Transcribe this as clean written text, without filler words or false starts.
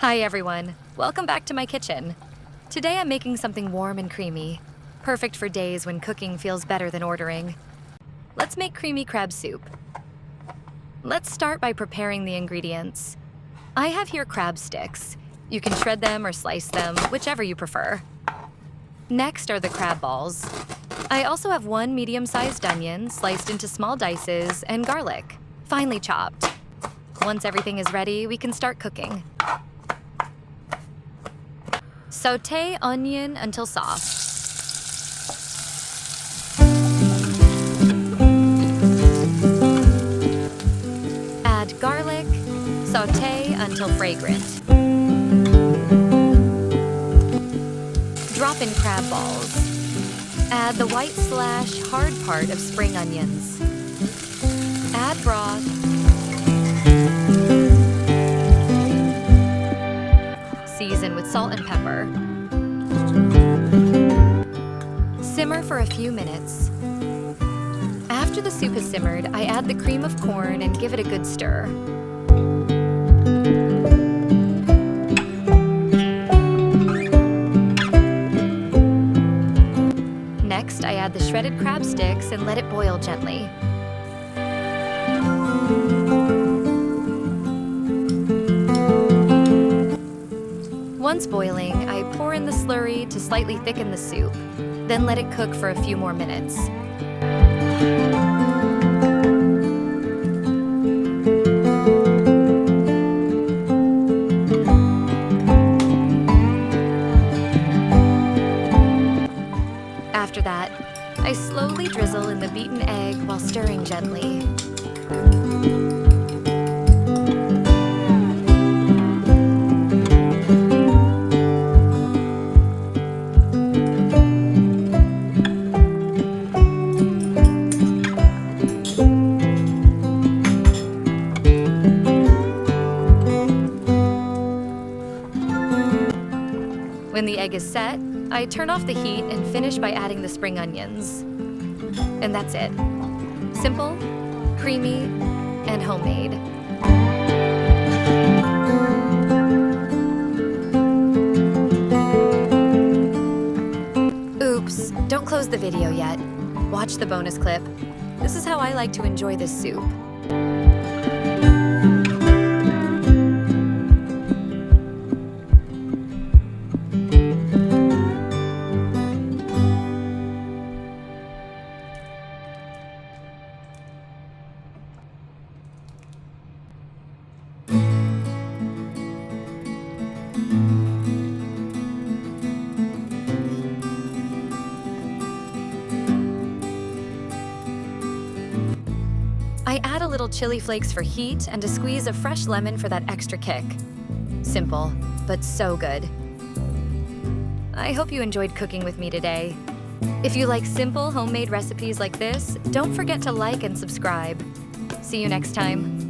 Hi everyone, welcome back to my kitchen. Today I'm making something warm and creamy, perfect for days when cooking feels better than ordering. Let's make creamy crab soup. Let's start by preparing the ingredients. I have here crab sticks. You can shred them or slice them, whichever you prefer. Next are the crab balls. I also have one medium-sized onion sliced into small dices and garlic, finely chopped. Once everything is ready, we can start cooking. Sauté onion until soft. Add garlic, sauté until fragrant. Drop in crab balls. Add the white/hard part of spring onions. Add broth. Season with salt and pepper. Simmer for a few minutes. After the soup has simmered, I add the cream of corn and give it a good stir. Next, I add the shredded crab sticks and let it boil gently. Once boiling, I pour in the slurry to slightly thicken the soup, then let it cook for a few more minutes. After that, I slowly drizzle in the beaten egg while stirring gently. When the egg is set, I turn off the heat and finish by adding the spring onions. And that's it. Simple, creamy, and homemade. Oops, don't close the video yet. Watch the bonus clip. This is how I like to enjoy this soup. I add a little chili flakes for heat and a squeeze of fresh lemon for that extra kick. Simple, but so good. I hope you enjoyed cooking with me today. If you like simple homemade recipes like this, don't forget to like and subscribe. See you next time.